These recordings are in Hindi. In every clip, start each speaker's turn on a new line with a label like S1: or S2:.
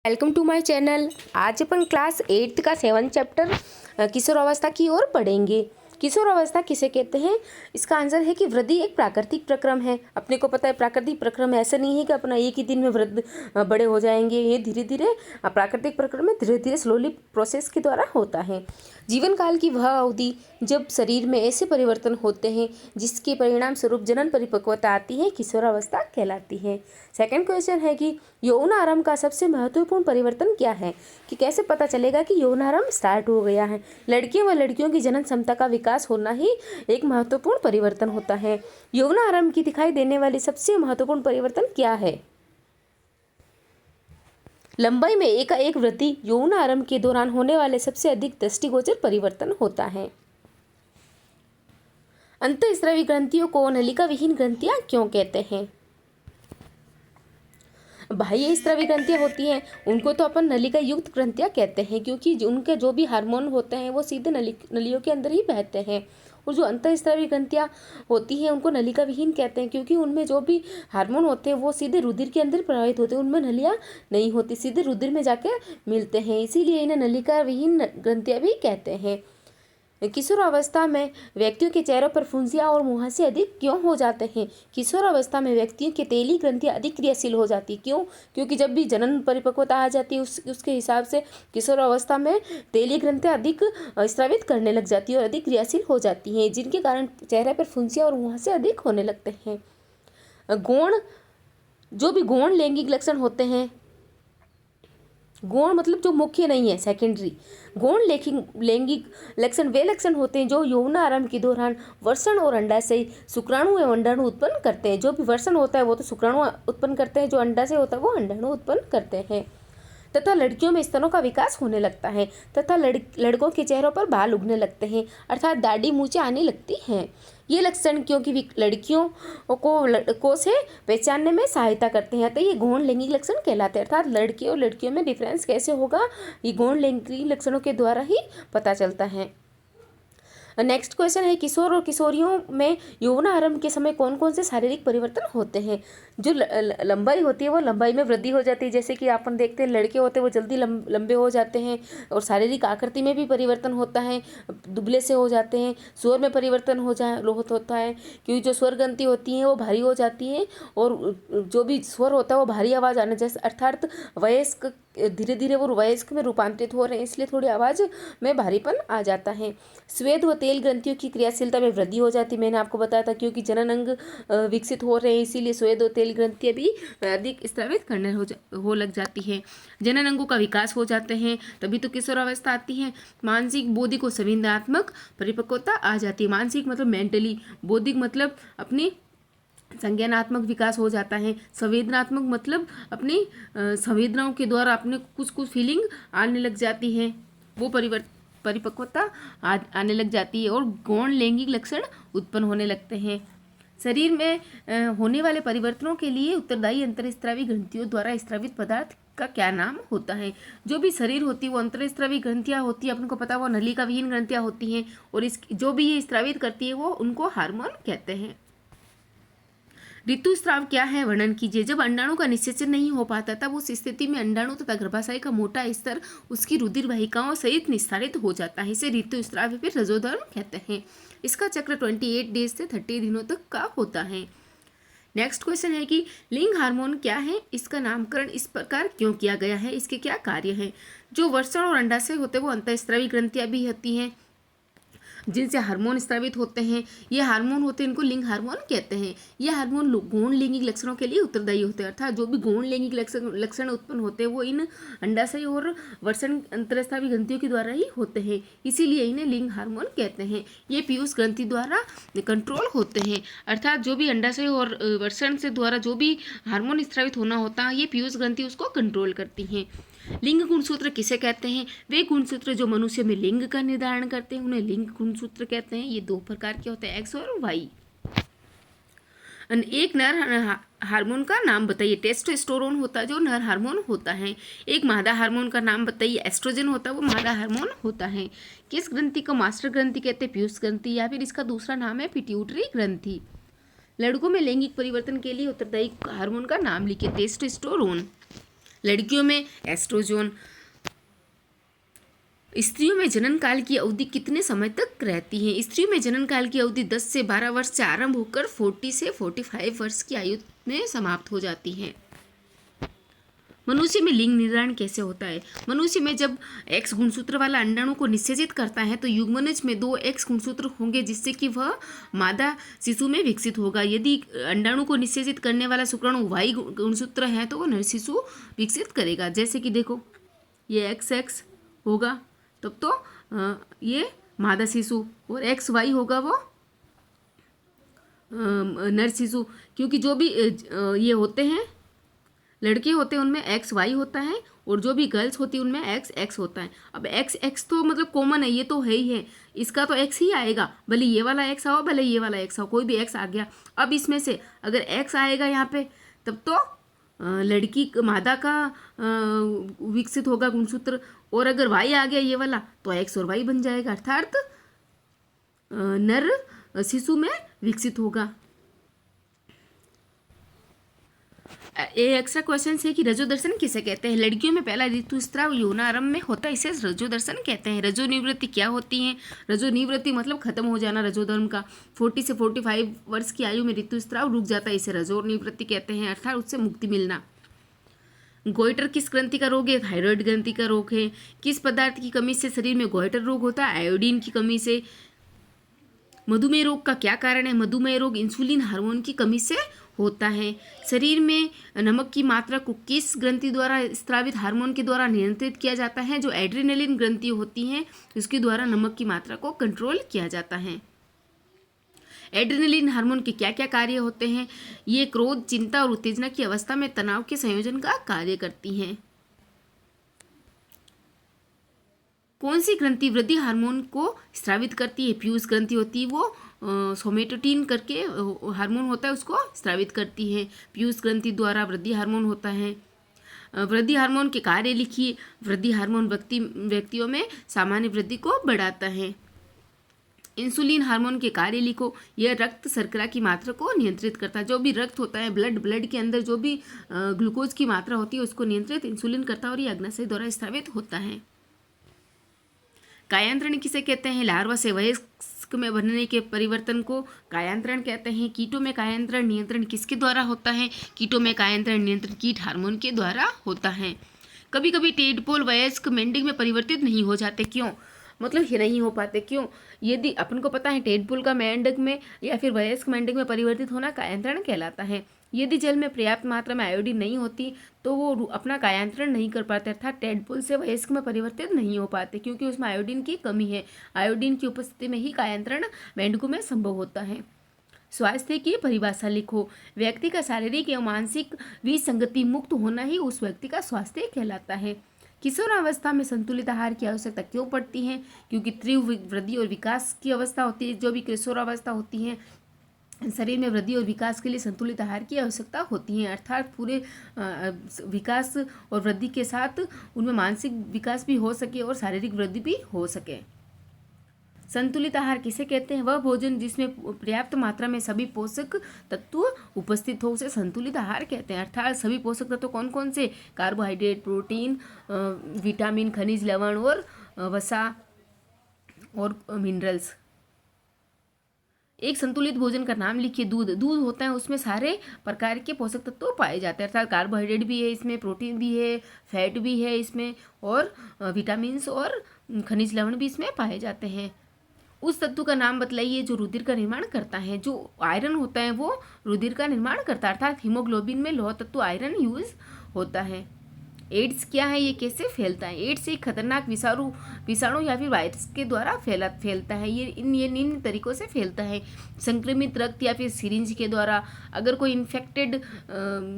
S1: Welcome to my channel. आज अपन क्लास 8 का 7 चैप्टर किशोर अवस्था की ओर पढ़ेंगे। किशोर अवस्था किसे कहते हैं? इसका आंसर है कि वृद्धि एक प्राकृतिक प्रक्रम है। अपने को पता है प्राकृतिक प्रक्रम ऐसा नहीं है कि अपना एक ही दिन में वृद्ध बड़े हो जाएंगे। ये धीरे धीरे प्राकृतिक प्रक्रम में धीरे धीरे स्लोली प्रोसेस के द्वारा होता है। जीवन काल की वह अवधि जब शरीर में ऐसे परिवर्तन होते हैं जिसके परिणाम स्वरूप जनन परिपक्वता आती है, किशोर अवस्था कहलाती है। सेकंड क्वेश्चन है कि यौन आरंभ का सबसे महत्वपूर्ण परिवर्तन क्या है? कि कैसे पता चलेगा कि यौन आरंभ स्टार्ट हो गया है? लड़कियों व लड़कियों की जनन क्षमता का विकास होना ही एक महत्वपूर्ण परिवर्तन होता है। यौन आरंभ की दिखाई देने वाली सबसे महत्वपूर्ण परिवर्तन क्या है? लंबाई में एकाएक वृद्धि यौन आरंभ के दौरान होने वाले सबसे अधिक दृष्टिगोचर परिवर्तन होता है। अंतःस्रावी ग्रंथियों को नलिका विहीन ग्रंथियां क्यों कहते हैं? बाह्य स्रावी ग्रंथियां होती हैं उनको तो अपन नलिका युक्त ग्रंथियां कहते हैं, क्योंकि उनके जो भी हार्मोन होते हैं वो सीधे नलियों के अंदर ही बहते हैं। और जो अंतःस्रावी ग्रंथियां होती हैं उनको नलिका विहीन कहते हैं, क्योंकि उनमें जो भी हार्मोन होते हैं वो सीधे रुधिर के अंदर प्रवाहित होते हैं, उनमें नलियां नहीं होती, सीधे रुधिर में जाके मिलते हैं, इसीलिए इन्हें नलिका विहीन ग्रंथियां भी कहते हैं। किशोर अवस्था में व्यक्तियों के चेहरों पर फुंसियाँ और मुहासे अधिक क्यों हो जाते हैं? किशोर अवस्था में व्यक्तियों की तेली ग्रंथियाँ अधिक क्रियाशील हो जाती, क्यों? क्योंकि जब भी जनन परिपक्वता आ जाती है उसके हिसाब से किशोर अवस्था में तेली ग्रंथियाँ अधिक स्रावित करने लग जाती है और अधिक क्रियाशील हो जाती हैं, जिनके कारण चेहरे पर फुंसियाँ और मुहासे अधिक होने लगते हैं। गौण, जो भी गौण लैंगिक लक्षण होते हैं, गौण मतलब जो मुख्य नहीं है, सेकेंडरी। गौण लैंगिक लक्षण वे लक्षण होते हैं जो यौन आरंभ के दौरान वर्षण और अंडाशय, शुक्राणु एवं अंडाणु उत्पन्न करते हैं। जो भी वर्षण होता है वो तो शुक्राणु उत्पन्न करते हैं, जो अंडाशय होता है वो अंडाणु उत्पन्न करते हैं। तथा लड़कियों में स्तनों का विकास होने लगता है तथा लड़कों के चेहरों पर बाल उगने लगते हैं, अर्थात दाढ़ी मूछें आने लगती हैं। ये लक्षण क्योंकि लड़कियों को लड़कों से पहचानने में सहायता करते हैं, तो ये गौण लैंगिक लक्षण कहलाते हैं। अर्थात लड़के और लड़कियों में डिफरेंस कैसे होगा, ये गौण लैंगिक लक्षणों के द्वारा ही पता चलता है। नेक्स्ट क्वेश्चन है किशोर और किशोरियों में यौन आरंभ के समय कौन कौन से शारीरिक परिवर्तन होते हैं? जो लंबाई होती है वो लंबाई में वृद्धि हो जाती है, जैसे कि अपन देखते हैं लड़के होते हैं वो जल्दी लंबे हो जाते हैं, और शारीरिक आकृति में भी परिवर्तन होता है, दुबले से हो जाते हैं। स्वर में परिवर्तन होता है, क्योंकि जो स्वर ग्रंथि होती हैं वो भारी हो जाती हैं, और जो भी स्वर होता है वो भारी आवाज़ आने जैसे, अर्थात वयस्क धीरे धीरे वो वयस्क में रूपांतरित हो रहे हैं, इसलिए थोड़ी आवाज़ में भारीपन आ जाता है। स्वेद व तेल ग्रंथियों की क्रियाशीलता में वृद्धि हो जाती है, मैंने आपको बताया था, क्योंकि जनन अंग विकसित हो रहे हैं, इसीलिए स्वेद और तेल ग्रंथियाँ भी अधिक स्रावित करने हो लग जाती है। जनन अंगों का विकास हो जाते हैं, तभी तो किशोर अवस्था आती है। मानसिक बौद्धिक और संवेदनात्मक परिपक्वता आ जाती है। मानसिक मतलब मेंटली, बौद्धिक मतलब अपनी संज्ञानात्मक विकास हो जाता है, संवेदनात्मक मतलब अपनी संवेदनाओं के द्वारा अपने कुछ फीलिंग आने लग जाती है, वो परिपक्वता आने लग जाती है, और गौण लैंगिक लक्षण उत्पन्न होने लगते हैं। शरीर में होने वाले परिवर्तनों के लिए उत्तरदायी अंतःस्रावी ग्रंथियों द्वारा स्रावित पदार्थ का क्या नाम होता है? जो भी शरीर होती है वो अंतःस्रावी ग्रंथियाँ होती है, अपन को पता है वो नलिका विहीन ग्रंथियाँ होती हैं, और इस जो भी ये स्रावित करती है वो उनको हार्मोन कहते हैं। ऋतुस्राव क्या है, वर्णन कीजिए। जब अंडाणु का निषेचन नहीं हो पाता तब उस स्थिति में अंडाणु तथा गर्भाशय का मोटा स्तर उसकी रुधिर वाहिकाओं सहित निस्तारित हो जाता है, इसे ऋतुस्राव या फिर रजोधर्म कहते हैं। इसका चक्र 28 डेज से 30 दिनों तक का होता है। नेक्स्ट क्वेश्चन है कि लिंग हार्मोन क्या है, इसका नामकरण इस प्रकार क्यों किया गया है, इसके क्या कार्य हैं? जो वर्षण और अंडाशय होते हैं वो अंतःस्रावी ग्रंथियां भी होती हैं जिनसे हार्मोन स्रावित होते हैं। ये हार्मोन होते हैं, इनको लिंग हार्मोन कहते हैं। ये हार्मोन गौण लैंगिक लक्षणों के लिए उत्तरदायी होते हैं, अर्थात जो भी गौण लैंगिक लक्षण उत्पन्न होते हैं वो इन अंडाशय और वर्षण अंतःस्रावी ग्रंथियों के द्वारा ही होते हैं, इसीलिए इन्हें लिंग हार्मोन कहते हैं। ये पीयूष ग्रंथि द्वारा कंट्रोल होते हैं, अर्थात जो भी अंडाशय और वर्षण से द्वारा जो भी हार्मोन स्रावित होना होता है ये पीयूष ग्रंथि उसको कंट्रोल करती हैं। लिंग गुणसूत्र किसे कहते हैं? वे गुणसूत्र जो मनुष्य में लिंग का निर्धारण करते हैं उन्हें लिंग गुणसूत्र कहते हैं। ये 2 प्रकार के होते हैं, एक्स और वाई। एक नर हार्मोन का नाम बताइए। टेस्टोस्टेरोन होता है जो नर हार्मोन होता है। एक मादा हार्मोन का नाम बताइए। एस्ट्रोजन होता है वो मादा हार्मोन होता है। किस ग्रंथि को मास्टर ग्रंथि कहते हैं? पीयूष ग्रंथि, या फिर इसका दूसरा नाम है पिट्यूटरी ग्रंथि। लड़कों में लैंगिक परिवर्तन के लिए उत्तरदायी हार्मोन का नाम लिखिए। टेस्टोस्टेरोन। लड़कियों में एस्ट्रोजन। स्त्रियों में जनन काल की अवधि कितने समय तक रहती है? स्त्रियों में जनन काल की अवधि 10 से 12 वर्ष से आरंभ होकर 40 से 45 वर्ष की आयु में समाप्त हो जाती है। मनुष्य में लिंग निर्धारण कैसे होता है? मनुष्य में जब एक्स गुणसूत्र वाला अंडाणु को निषेचित करता है तो युग्मनज में 2 एक्स गुणसूत्र होंगे जिससे कि वह मादा शिशु में विकसित होगा। यदि अंडाणु को निषेचित करने वाला शुक्राणु वाई गुणसूत्र है तो वह नर शिशु विकसित करेगा। जैसे कि देखो ये एक्स एक्स होगा तब तो ये मादा शिशु, और एक्स वाई होगा वो नर शिशु, क्योंकि जो भी ये होते हैं लड़के होते हैं उनमें एक्स वाई होता है और जो भी गर्ल्स होती है उनमें एक्स एक्स होता है। अब एक्स एक्स तो मतलब कॉमन है, ये तो है ही है, इसका तो एक्स ही आएगा, भले ये वाला एक्स आओ भले ये वाला एक्स आओ, कोई भी एक्स आ गया। अब इसमें से अगर एक्स आएगा यहाँ पे तब तो लड़की मादा का विकसित होगा गुणसूत्र, और अगर वाई आ गया ये वाला तो एक्स और वाई बन जाएगा, अर्थात नर शिशु में विकसित होगा। ये एक्स्ट्रा क्वेश्चन है कि रजोदर्शन किसे कहते हैं? लड़कियों में पहला ऋतुस्राव यौनारंभ में होता है, इसे रजोदर्शन कहते हैं। रजोनिवृत्ति क्या होती है? रजोनिवृत्ति मतलब खत्म हो जाना रजोधर्म का। 40 से 45 वर्ष की आयु में ऋतुस्राव रुक जाता है, इसे रजोनिवृत्ति कहते हैं, अर्थात उससे मुक्ति मिलना। गोइटर किस ग्रंथि का रोग है? थायराइड ग्रंथि का रोग है। किस पदार्थ की कमी से शरीर में गोइटर रोग होता है? आयोडीन की कमी से। मधुमेह रोग का क्या कारण है? मधुमेह रोग इंसुलिन हार्मोन की कमी से होता है। शरीर में नमक की मात्रा को किस ग्रंथि द्वारा स्रावित हार्मोन के द्वारा नियंत्रित किया जाता है? जो एड्रेनलिन ग्रंथि होती हैं उसके द्वारा नमक की मात्रा को कंट्रोल किया जाता है। एड्रेनलिन हार्मोन के क्या क्या कार्य होते हैं? ये क्रोध, चिंता और उत्तेजना की अवस्था में तनाव के संयोजन का कार्य करती हैं। कौन सी ग्रंथि वृद्धि हार्मोन को स्रावित करती है? पीयूष ग्रंथि होती है, वो सोमेटोटिन करके हार्मोन होता है उसको स्रावित करती है। पीयूष ग्रंथि द्वारा वृद्धि हार्मोन होता है। वृद्धि हार्मोन के कार्य लिखिए। वृद्धि हार्मोन व्यक्तियों में सामान्य वृद्धि को बढ़ाता है। इंसुलिन हार्मोन के कार्य लिखो। यह रक्त शर्करा की मात्रा को नियंत्रित करता है। जो भी रक्त होता है ब्लड के अंदर जो भी ग्लूकोज की मात्रा होती है उसको नियंत्रित इंसुलिन करता है और ये अग्नाशय द्वारा स्रावित होता है। कायांतरण किसे कहते हैं? लार्वा से वयस्क में बनने के परिवर्तन को कायांतरण कहते हैं। कीटों में कायांतरण नियंत्रण किसके द्वारा होता है? कीटों में कायांतरण नियंत्रण कीट हार्मोन के द्वारा होता है। कभी कभी टेडपोल वयस्क मेंढक में परिवर्तित नहीं हो जाते, क्यों? मतलब ये नहीं हो पाते, क्यों? यदि अपन को पता है टेडपोल का मेंढक में या फिर वयस्क मेंढक में परिवर्तित होना कायांतरण कहलाता है। यदि जल में पर्याप्त मात्रा में आयोडीन नहीं होती तो वो अपना कायांतरण नहीं कर पाते, अर्थात टेडपोल से वयस्क में परिवर्तित नहीं हो पाते, क्योंकि उसमें आयोडीन की कमी है। आयोडीन की उपस्थिति में ही कायांतरण मेंढकों में संभव होता है। स्वास्थ्य की परिभाषा लिखो। व्यक्ति का शारीरिक एवं मानसिक विसंगति मुक्त होना ही उस व्यक्ति का स्वास्थ्य कहलाता है। किशोरावस्था में संतुलित आहार की आवश्यकता क्यों पड़ती है? क्योंकि तीव्र वृद्धि और विकास की अवस्था होती है। जो भी किशोरावस्था होती है शरीर में वृद्धि और विकास के लिए संतुलित आहार की आवश्यकता होती है, अर्थात पूरे विकास और वृद्धि के साथ उनमें मानसिक विकास भी हो सके और शारीरिक वृद्धि भी हो सके। संतुलित आहार किसे कहते हैं? वह भोजन जिसमें पर्याप्त मात्रा में सभी पोषक तत्व उपस्थित हो उसे संतुलित आहार कहते हैं, अर्थात सभी पोषक तत्व कौन कौन से? कार्बोहाइड्रेट, प्रोटीन, विटामिन, खनिज, लवण और वसा और मिनरल्स। एक संतुलित भोजन का नाम लिखिए। दूध होता है, उसमें सारे प्रकार के पोषक तत्व पाए जाते हैं, अर्थात कार्बोहाइड्रेट भी है इसमें, प्रोटीन भी है, फैट भी है इसमें, और विटामिन्स और खनिज लवण भी इसमें पाए जाते हैं। उस तत्व का नाम बतलाइए जो रुधिर का निर्माण करता है। जो आयरन होता है वो रुधिर का निर्माण करता है, अर्थात हीमोग्लोबिन में लौह तत्व आयरन यूज होता है। एड्स क्या है? ये कैसे फैलता है? एड्स एक खतरनाक विषाणु या फिर वायरस के द्वारा फैलता है। ये इन तरीकों से फैलता है। संक्रमित रक्त या फिर सिरिंज के द्वारा। अगर कोई इन्फेक्टेड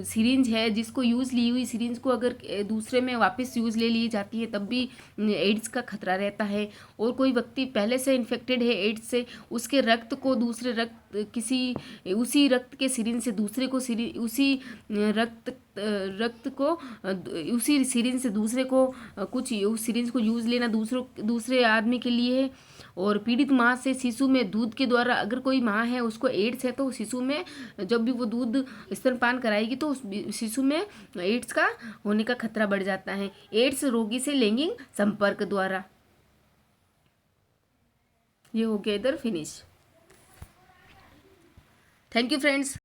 S1: सिरिंज है जिसको यूज़ ली हुई सिरिंज को अगर दूसरे में वापस यूज़ ले ली जाती है तब भी एड्स का खतरा रहता है। और कोई व्यक्ति पहले से इन्फेक्टेड है एड्स से, उसके रक्त को दूसरे रक्त उसी रक्त के सिरिंज से दूसरे को उसी रक्त रक्त को उसी सिरिंज से दूसरे को कुछ उस सिरिंज को यूज़ लेना दूसरे आदमी के लिए है। और पीड़ित माँ से शिशु में दूध के द्वारा, अगर कोई माँ है उसको एड्स है तो शिशु में जब भी वो दूध स्तनपान कराएगी तो उस शिशु में एड्स का होने का खतरा बढ़ जाता है। एड्स रोगी से लैंगिक संपर्क द्वारा। ये हो गया इधर फिनिश। Thank you friends.